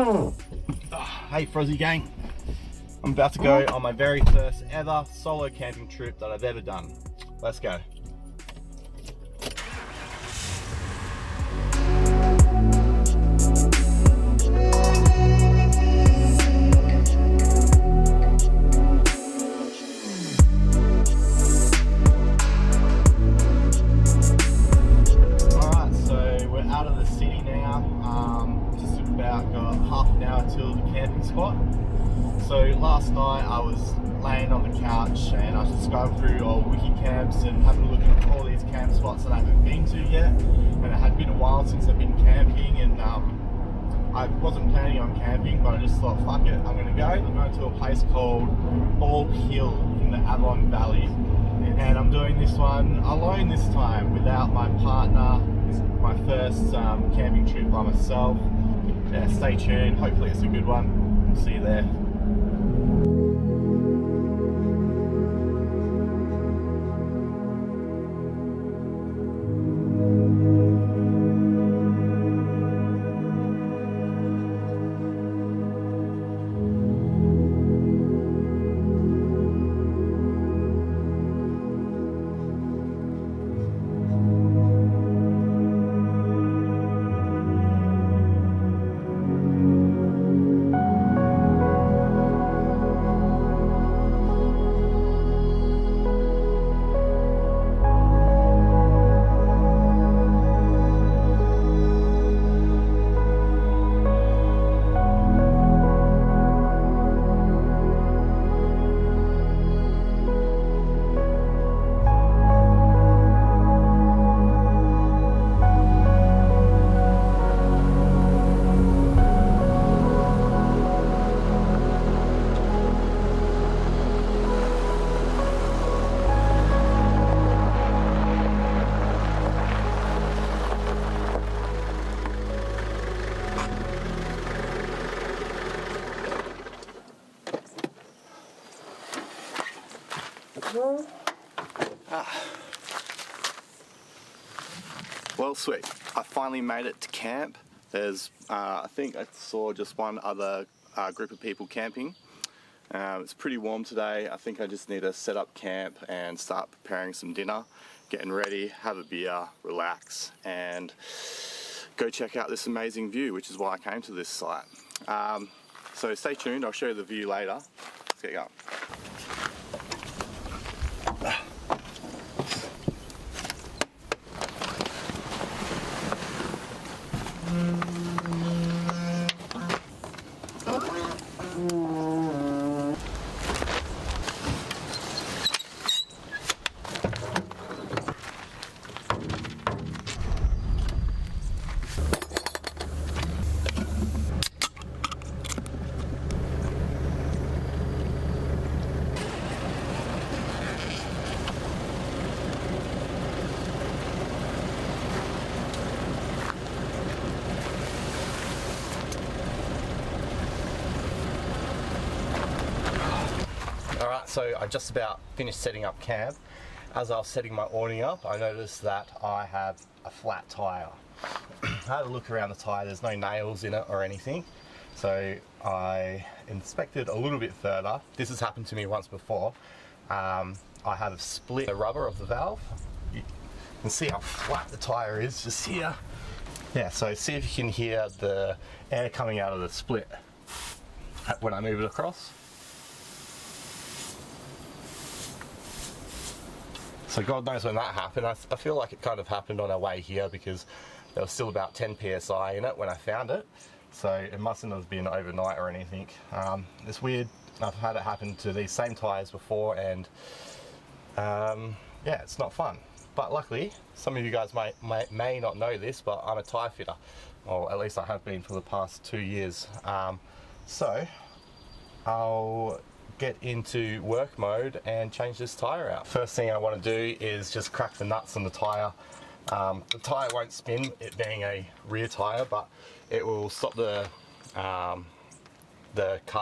Hey Frozy Gang, I'm about to go on my very first ever solo camping trip that I've ever done. Let's go. Alright, so we're out of the city now. Just about half an hour till the camping spot. So last night I was laying on the couch and I was just going through all wiki camps and having a look at all these camp spots that I haven't been to yet. And it had been a while since I've been camping, and I wasn't planning on camping, but I just thought, fuck it, I'm gonna go. I'm going to a place called Ball Hill in the Avon Valley. And I'm doing this one alone this time, without my partner. This is my first camping trip by myself. Yeah, stay tuned, hopefully it's a good one. See you there. Well, sweet. I finally made it to camp. There's, I think I saw just one other group of people camping. It's pretty warm today. I think I just need to set up camp and start preparing some dinner, getting ready, have a beer, relax, and go check out this amazing view, which is why I came to this site. So stay tuned, I'll show you the view later. Let's get going. Alright, so I just about finished setting up camp. As I was setting my awning up, I noticed that I have a flat tyre. I had a look around the tyre, there's no nails in it or anything. So I inspected a little bit further. This has happened to me once before. I have split the rubber of the valve. You can see how flat the tyre is just here. Yeah, so see if you can hear the air coming out of the split when I move it across. So God knows when that happened. I feel like it kind of happened on our way here because there was still about 10 psi in it when I found it. So it mustn't have been overnight or anything. It's weird. I've had it happen to these same tyres before, and yeah, it's not fun. But luckily, some of you guys may not know this, but I'm a tyre fitter. Or at least I have been for the past 2 years. So I'll get into work mode and change this tyre out. First thing I want to do is just crack the nuts on the tyre. The tyre won't spin, it being a rear tyre, but it will stop the car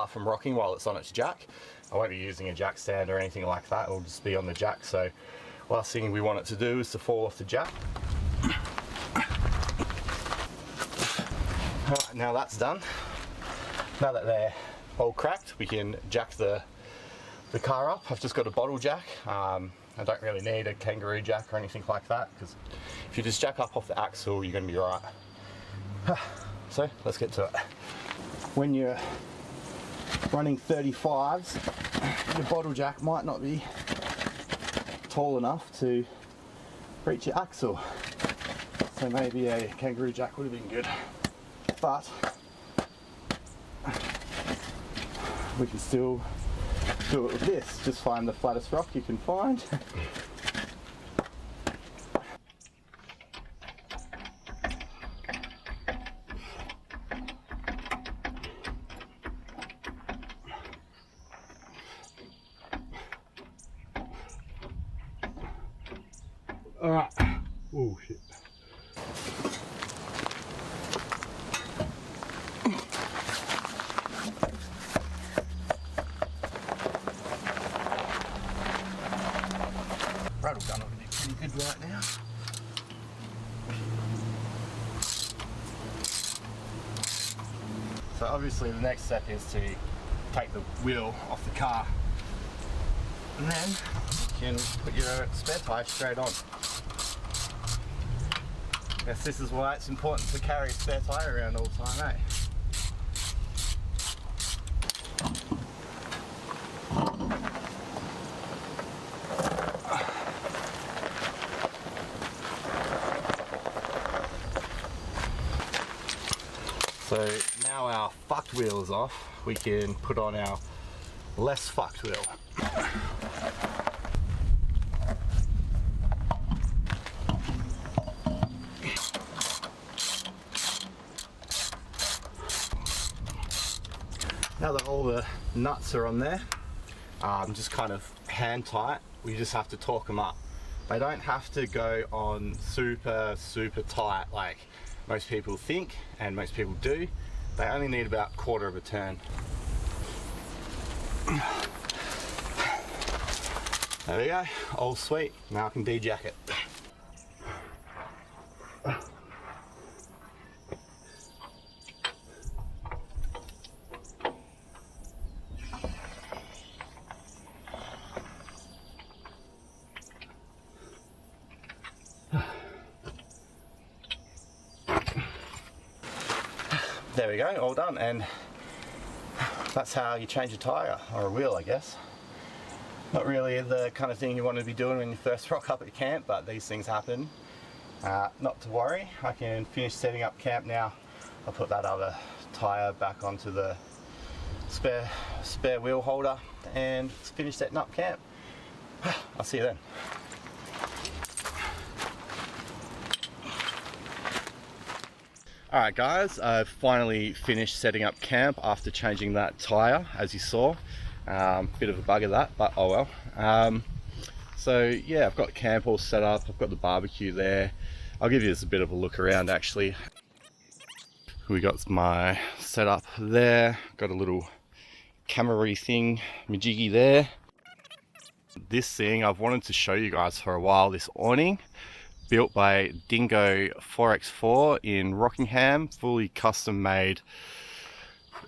from rocking while it's on its jack. I won't be using a jack stand or anything like that, it'll just be on the jack. So last thing we want it to do is to fall off the jack. Alright, now that's done, Now that they're all cracked, we can jack the car up. I've just got a bottle jack. I don't really need a kangaroo jack or anything like that, because if you just jack up off the axle, you're going to be right. So let's get to it. When you're running 35s, your bottle jack might not be tall enough to reach your axle. So maybe a kangaroo jack would have been good. But we can still do it with this. Just find the flattest rock you can find. Alright. Oh shit. Rattle gun will be pretty good right now. So obviously the next step is to take the wheel off the car, and then you can put your spare tyre straight on. Yes, this is why it's important to carry a spare tyre around all the time, eh? So now our fucked wheel is off, we can put on our less fucked wheel. Now that all the nuts are on there, just kind of hand tight, we just have to torque them up. They don't have to go on super tight like most people think and most people do. They only need about a quarter of a turn. There we go, all sweet. Now I can de-jack it. There we go, all done, and that's how you change a tyre, or a wheel I guess. Not really the kind of thing you want to be doing when you first rock up at camp, but these things happen. Not to worry, I can finish setting up camp now. I'll put that other tyre back onto the spare wheel holder and finish setting up camp. I'll see you then. Alright guys, I've finally finished setting up camp after changing that tyre, as you saw. Bit of a bugger that, but oh well. So yeah, I've got camp all set up, I've got the barbecue there. I'll give you just a bit of a look around actually. We got my setup there, got a little camera thing, majiggy there. This thing I've wanted to show you guys for a while, this awning. Built by Dingo 4x4 in Rockingham, fully custom made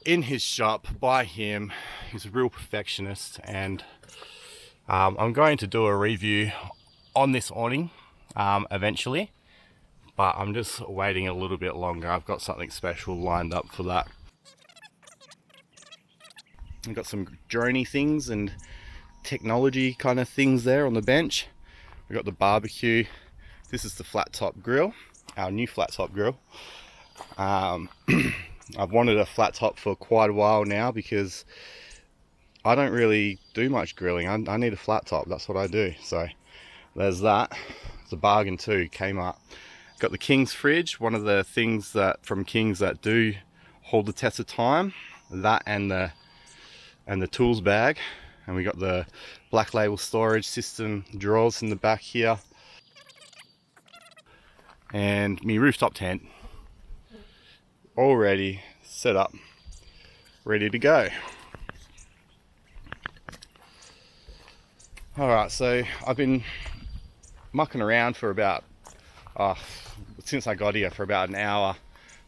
in his shop by him. He's a real perfectionist, and I'm going to do a review on this awning eventually, but I'm just waiting a little bit longer. I've got something special lined up for that. I've got some droney things and technology kind of things there on the bench. We've got the barbecue. This is the flat top grill, our new flat top grill. I've wanted a flat top for quite a while now because I don't really do much grilling. I need a flat top, that's what I do. So there's that. It's a bargain too, Kmart. Got the King's fridge, one of the things that from King's that do hold the test of time. That and the tools bag. And we got the black label storage system drawers in the back here. And my rooftop tent already set up, ready to go. Alright, so I've been mucking around for about, since I got here, for about an hour,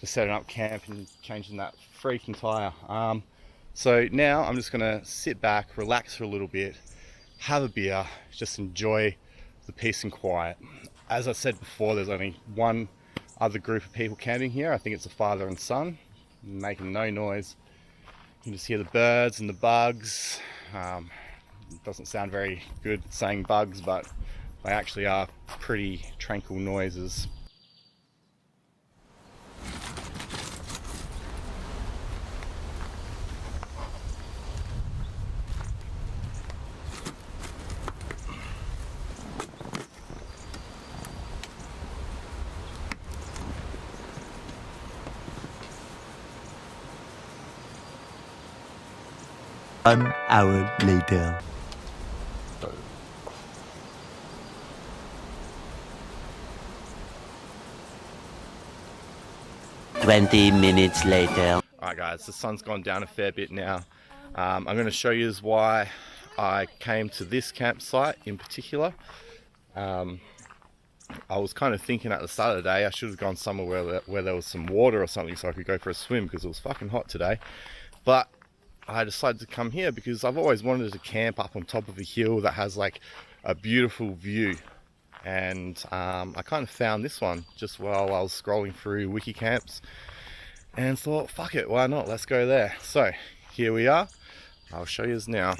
just setting up camp and changing that freaking tire. So now I'm just gonna sit back, relax for a little bit, have a beer, just enjoy the peace and quiet. As I said before, there's only one other group of people camping here. I think it's a father and son, making no noise. You can just hear the birds and the bugs. It doesn't sound very good saying bugs, but they actually are pretty tranquil noises. An hour later. 20 minutes later. Alright guys, the sun's gone down a fair bit now. I'm going to show you why I came to this campsite in particular. I was kind of thinking at the start of the day I should have gone somewhere where there was some water or something so I could go for a swim, because it was fucking hot today. But I decided to come here because I've always wanted to camp up on top of a hill that has like a beautiful view. And I kind of found this one just while I was scrolling through wiki camps and thought, fuck it, why not? Let's go there. So here we are. I'll show you now.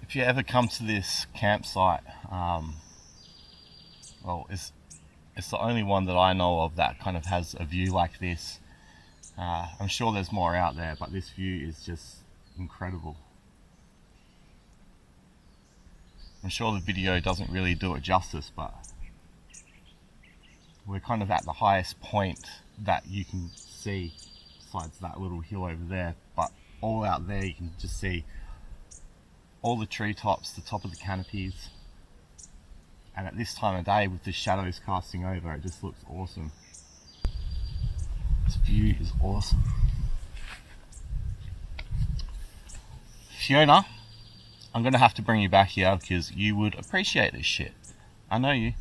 If you ever come to this campsite, well, it's the only one that I know of that kind of has a view like this. I'm sure there's more out there, but this view is just incredible. I'm sure the video doesn't really do it justice, but we're kind of at the highest point that you can see, besides that little hill over there. But all out there you can just see all the treetops, the top of the canopies, and at this time of day with the shadows casting over, it just looks awesome. This view is awesome. Fiona, I'm gonna have to bring you back here because you would appreciate this shit. I know you.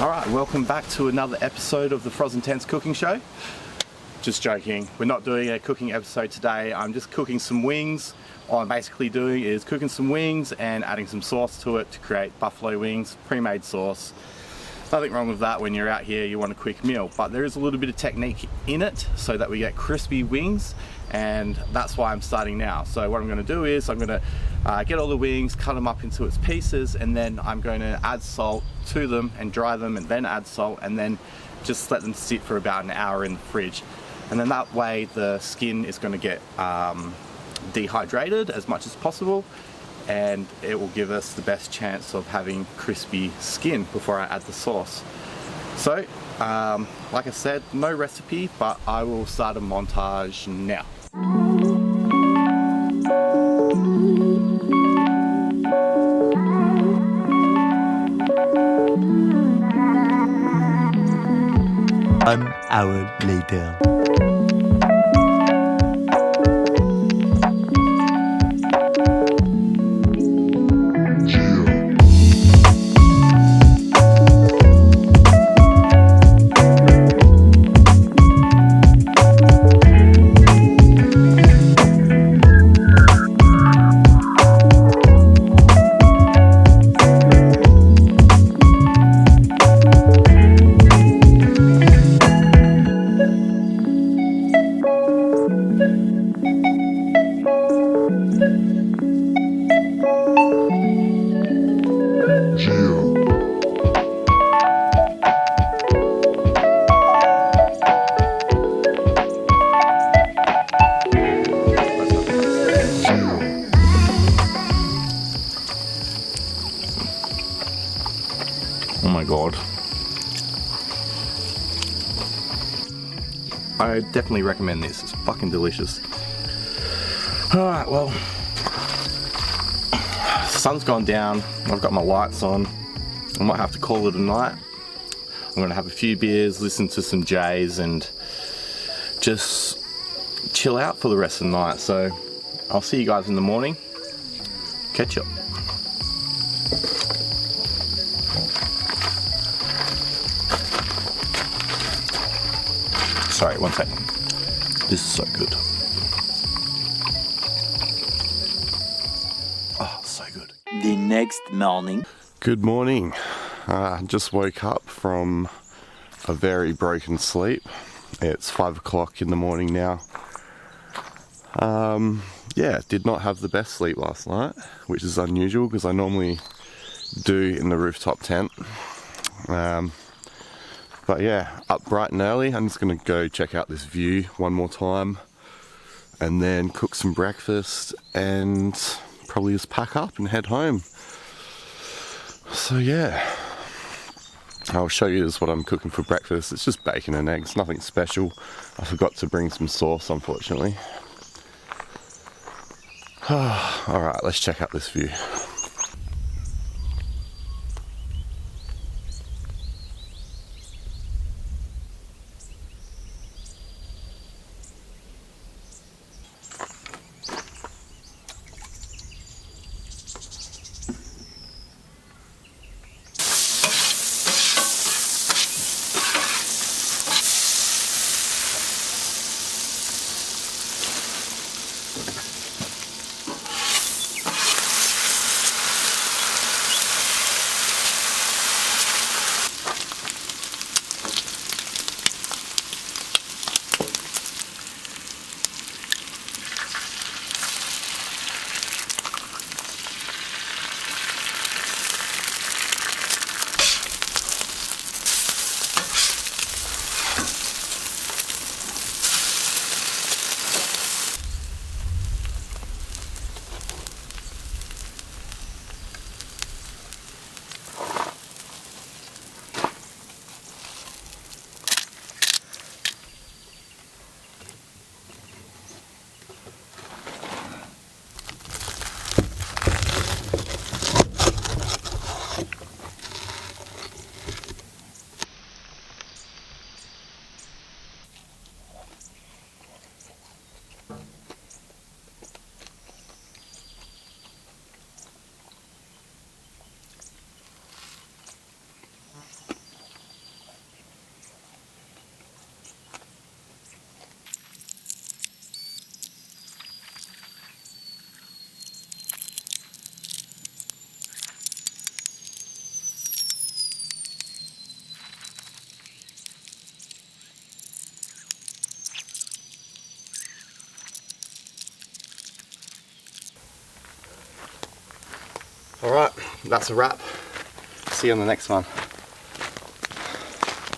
Alright, welcome back to another episode of the Frozen Tents cooking show. Just joking, we're not doing a cooking episode today. I'm just cooking some wings. All I'm basically doing is cooking some wings and adding some sauce to it to create buffalo wings, pre-made sauce. Nothing wrong with that when you're out here, you want a quick meal, but there is a little bit of technique in it so that we get crispy wings, and that's why I'm starting now. So what I'm going to do is I'm going to get all the wings, cut them up into its pieces, and then I'm going to add salt to them and dry them, and then add salt, and then just let them sit for about an hour in the fridge. And then that way the skin is going to get dehydrated as much as possible, and it will give us the best chance of having crispy skin before I add the sauce. So like I said, no recipe, but I will start a montage now. An hour later. Oh my god. I definitely recommend this. It's fucking delicious. Alright, well, sun's gone down. I've got my lights on. I might have to call it a night. I'm gonna have a few beers, listen to some J's, and just chill out for the rest of the night. So I'll see you guys in the morning. Catch up. Sorry, one second. This is so good. Oh, so good. The next morning. Good morning. Just woke up from a very broken sleep. It's 5 o'clock in the morning now. Yeah, did not have the best sleep last night, which is unusual because I normally do in the rooftop tent. But yeah, up bright and early. I'm just gonna go check out this view one more time and then cook some breakfast and probably just pack up and head home. So yeah, I'll show you this what I'm cooking for breakfast. It's just bacon and eggs, nothing special. I forgot to bring some sauce, unfortunately. Alright, let's check out this view. Alright, that's a wrap. See you on the next one.